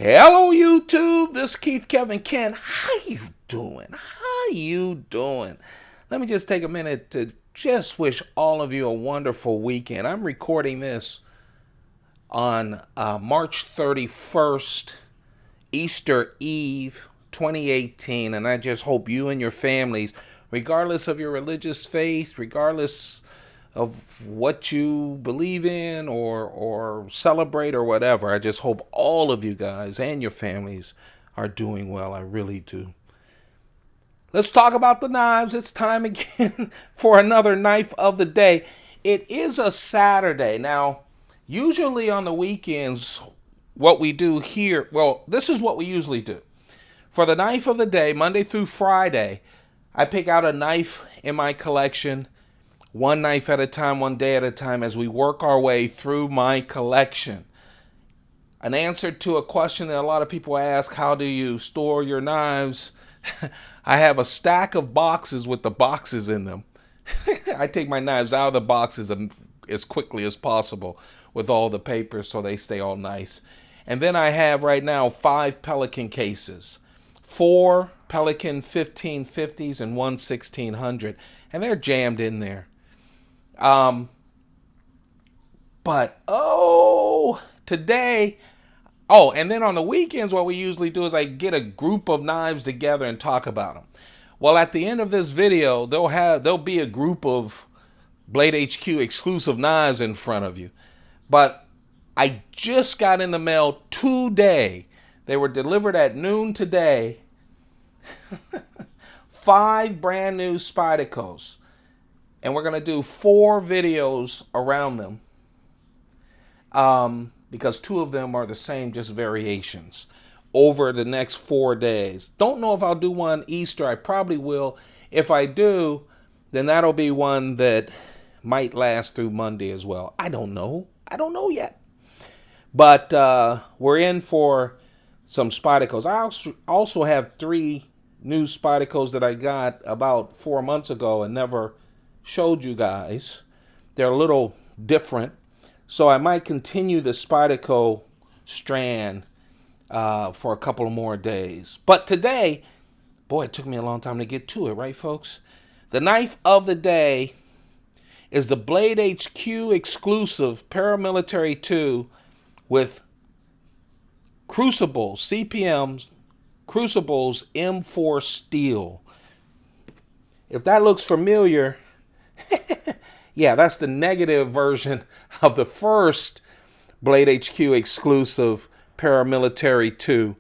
Hello YouTube, this is Keith Kevin Ken. How you doing? How you doing? Let me just take a minute to just wish all of you a wonderful weekend. I'm recording this on March 31st, Easter Eve 2018, and I just hope you and your families, regardless of your religious faith, regardless of what you believe in or celebrate or whatever, I just hope all of you guys and your families are doing well. I really do. Let's talk about the knives. It's time again for another knife of the day. It is a Saturday. Now, usually on the weekends, what we do here, well, this is what we usually do. For the knife of the day, Monday through Friday, I pick out a knife in my collection, one knife at a time, one day at a time, as we work our way through my collection. An answer to a question that a lot of people ask: how do you store your knives? I have a stack of boxes with the boxes in them. I take my knives out of the boxes as quickly as possible with all the papers so they stay all nice. And then I have right now 5 Pelican cases, 4 Pelican 1550s and 1 1600, and they're jammed in there. Today, and then on the weekends, what we usually do is I get a group of knives together and talk about them. Well, at the end of this video, there'll be a group of Blade HQ exclusive knives in front of you. But I just got in the mail today. They were delivered at noon today. 5 brand new Spydercos. And we're going to do 4 videos around them. Because 2 of them are the same, just variations, over the next 4 days. Don't know if I'll do one Easter. I probably will. If I do, then that'll be one that might last through Monday as well. I don't know. I don't know yet. But we're in for some Spydercos. I also have 3 new Spydercos that I got about 4 months ago and never showed you guys. They're a little different. So I might continue the Spyderco strand for a couple of more days. But today, boy, it took me a long time to get to it, right, folks? The knife of the day is the Blade HQ exclusive ParaMilitary 2 with Crucibles, Crucibles M4 steel. If that looks familiar, yeah, that's the negative version of the first Blade HQ exclusive ParaMilitary 2.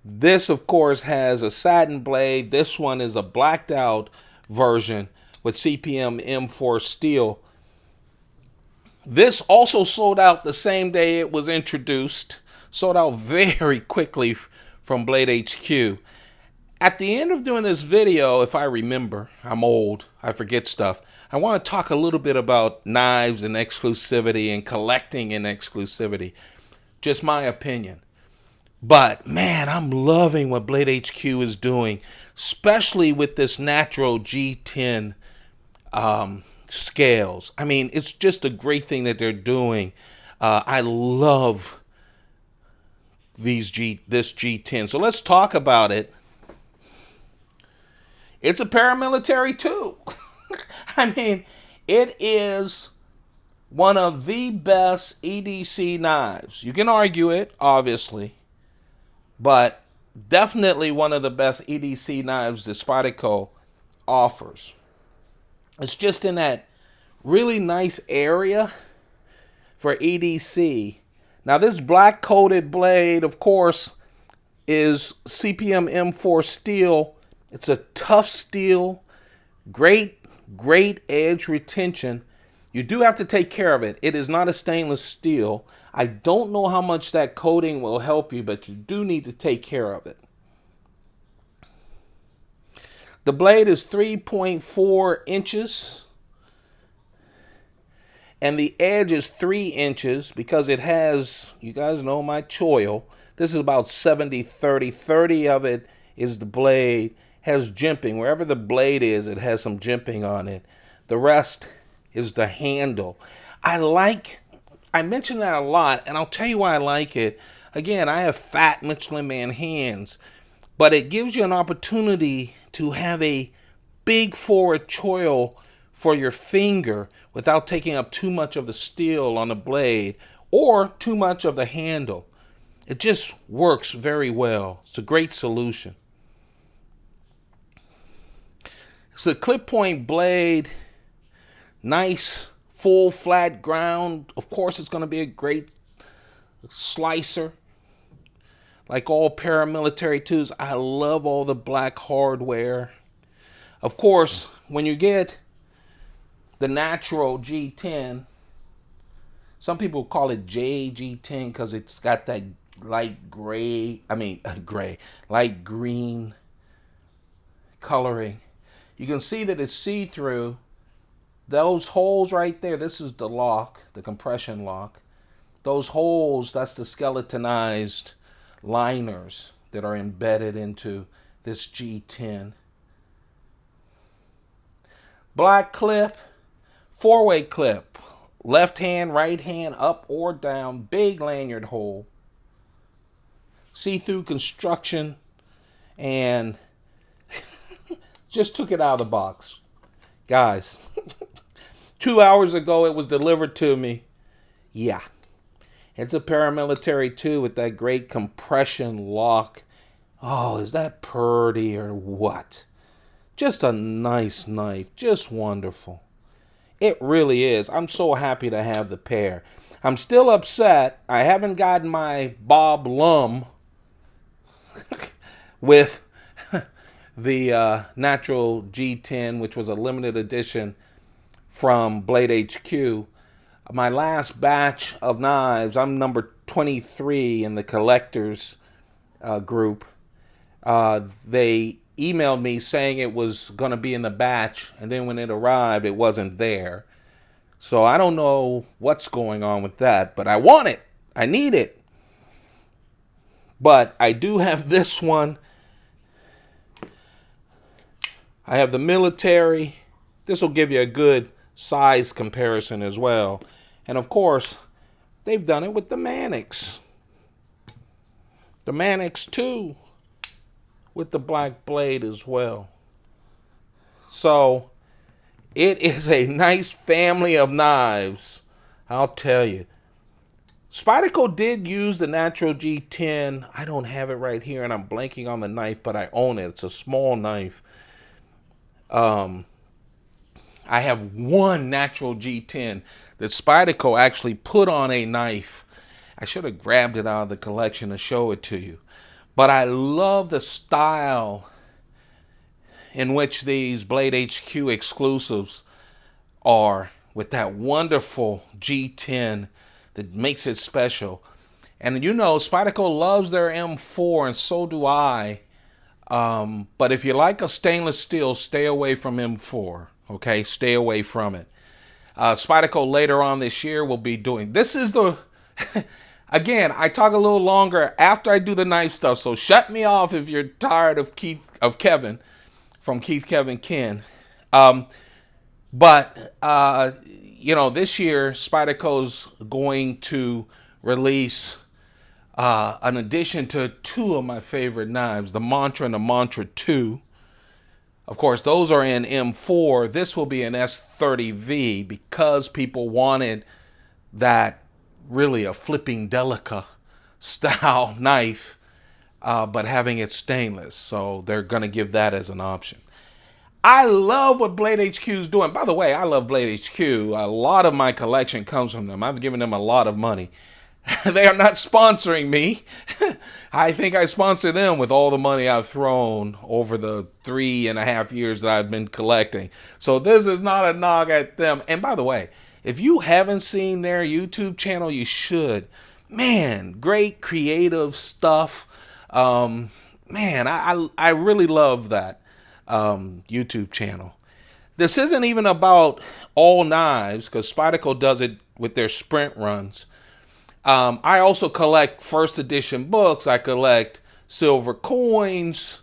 This, of course, has a satin blade. This one is a blacked out version with CPM-M4 steel. This also sold out the same day it was introduced. Sold out very quickly from Blade HQ. At the end of doing this video, if I remember, I'm old, I forget stuff, I want to talk a little bit about knives and exclusivity and collecting and exclusivity. Just my opinion. But man, I'm loving what Blade HQ is doing, especially with this natural G10 scales. I mean, it's just a great thing that they're doing. I love this G10. So let's talk about it. It's a ParaMilitary 2. I mean, it is one of the best EDC knives. You can argue it, obviously, but definitely one of the best EDC knives that Spyderco offers. It's just in that really nice area for EDC. Now, this black coated blade, of course, is CPM-M4 steel. It's a tough steel, great edge retention. You do have to take care of it. It is not a stainless steel. I don't know how much that coating will help you, but you do need to take care of it. The blade is 3.4 inches. And the edge is 3 inches because it has, you guys know my choil. This is about 70-30. 30 of it is the blade. Has jimping. Wherever the blade is, it has some jimping on it. The rest is the handle. I mention that a lot, and I'll tell you why I like it. Again, I have fat Michelin Man hands, but it gives you an opportunity to have a big forward choil for your finger without taking up too much of the steel on the blade or too much of the handle. It just works very well. It's a great solution. It's a clip point blade, nice full flat ground. Of course, it's going to be a great slicer. Like all paramilitary tools, I love all the black hardware. Of course, when you get the natural G10, some people call it JG10 because it's got that light light green coloring. You can see that it's see-through. Those holes right there, this is the lock, the compression lock. Those holes, that's the skeletonized liners that are embedded into this G10. Black clip, 4-way clip, left hand, right hand, up or down, big lanyard hole, see-through construction, and just took it out of the box. Guys, 2 hours ago it was delivered to me. Yeah. It's a paramilitary too with that great compression lock. Oh, is that pretty or what? Just a nice knife. Just wonderful. It really is. I'm so happy to have the pair. I'm still upset. I haven't gotten my Bob Lum with the natural G10, which was a limited edition from Blade HQ. My last batch of knives, I'm number 23 in the collectors group. They emailed me saying it was going to be in the batch, and then when it arrived, it wasn't there. So I don't know what's going on with that, but I want it. I need it. But I do have this one. I have the military. This will give you a good size comparison as well. And of course, they've done it with the Mannix. The Mannix 2 with the black blade as well. So it is a nice family of knives, I'll tell you. Spyderco did use the natural G10. I don't have it right here and I'm blanking on the knife, but I own it. It's a small knife. I have one natural G10 that Spyderco actually put on a knife. I should have grabbed it out of the collection to show it to you. But I love the style in which these Blade HQ exclusives are with that wonderful G10 that makes it special. And you know, Spyderco loves their M4 and so do I. But if you like a stainless steel, stay away from M4. Okay, stay away from it. Spyderco later on this year will be doing. This is the. Again, I talk a little longer after I do the knife stuff, so shut me off if you're tired of Kevin from Keith Kevin Ken. But you know, this year Spyderco's going to release an addition to two of my favorite knives, the Mantra and the Mantra 2. Of course, those are in M4. This will be an S30V because people wanted that really a flipping Delica style knife, but having it stainless. So they're going to give that as an option. I love what Blade HQ is doing. By the way, I love Blade HQ. A lot of my collection comes from them. I've given them a lot of money. They are not sponsoring me. I think I sponsor them with all the money I've thrown over the 3.5 years that I've been collecting. So this is not a knock at them. And by the way, if you haven't seen their YouTube channel, you should. Man, great creative stuff. Man, I really love that YouTube channel. This isn't even about all knives because Spyderco does it with their sprint runs. I also collect first edition books. I collect silver coins.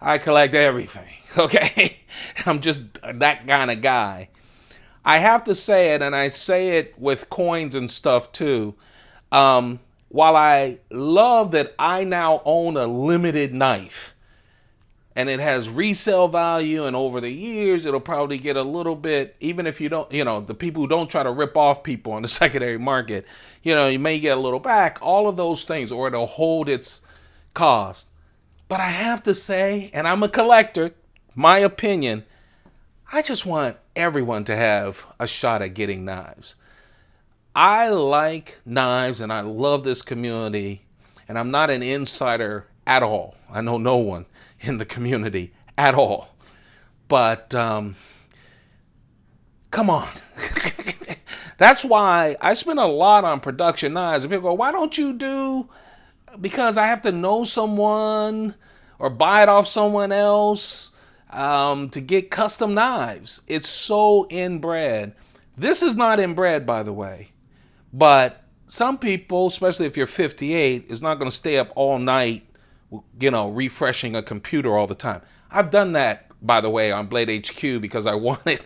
I collect everything. Okay. I'm just that kind of guy. I have to say it, and I say it with coins and stuff too. while I love that I now own a limited knife and it has resale value, and over the years it'll probably get a little bit, even if you don't, the people who don't try to rip off people on the secondary market, you may get a little back, all of those things, or it'll hold its cost. But I have to say, and I'm a collector, my opinion, I just want everyone to have a shot at getting knives. I like knives and I love this community, and I'm not an insider at all. I know no one in the community at all. But come on. That's why I spend a lot on production knives. And people go, why don't you do? Because I have to know someone or buy it off someone else to get custom knives. It's so inbred. This is not inbred, by the way. But some people, especially if you're 58, is not going to stay up all night, refreshing a computer all the time. I've done that, by the way, on Blade HQ because I wanted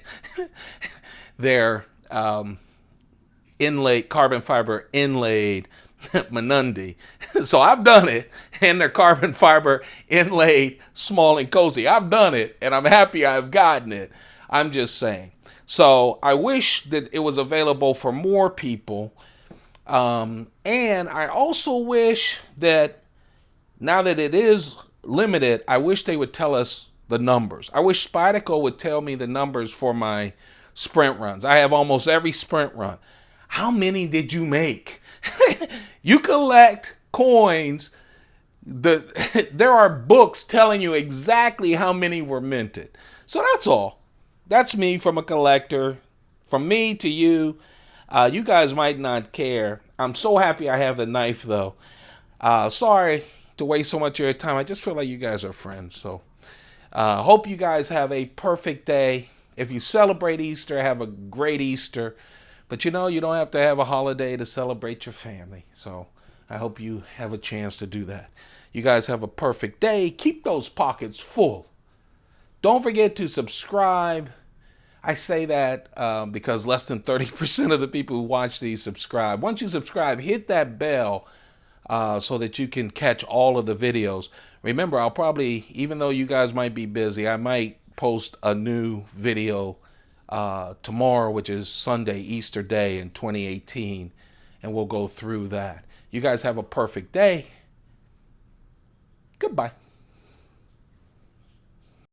their inlaid, carbon fiber inlaid Menundi. So I've done it, and their carbon fiber inlaid small and cozy. I've done it, and I'm happy I've gotten it. I'm just saying. So I wish that it was available for more people. And I also wish that now that it is limited, I wish they would tell us the numbers. I wish Spyderco would tell me the numbers for my sprint runs. I have almost every sprint run. How many did you make? You collect coins. There are books telling you exactly how many were minted. So that's all. That's me from a collector. From me to you. You guys might not care. I'm so happy I have the knife, though. Sorry to waste so much of your time. I just feel like you guys are friends. So hope you guys have a perfect day. If you celebrate Easter, have a great Easter. But you don't have to have a holiday to celebrate your family. So I hope you have a chance to do that. You guys have a perfect day. Keep those pockets full. Don't forget to subscribe. I say that because less than 30% of the people who watch these subscribe. Once you subscribe, hit that bell so that you can catch all of the videos. Remember, I'll probably, even though you guys might be busy, I might post a new video tomorrow, which is Sunday, Easter Day in 2018, and we'll go through that. You guys have a perfect day. Goodbye.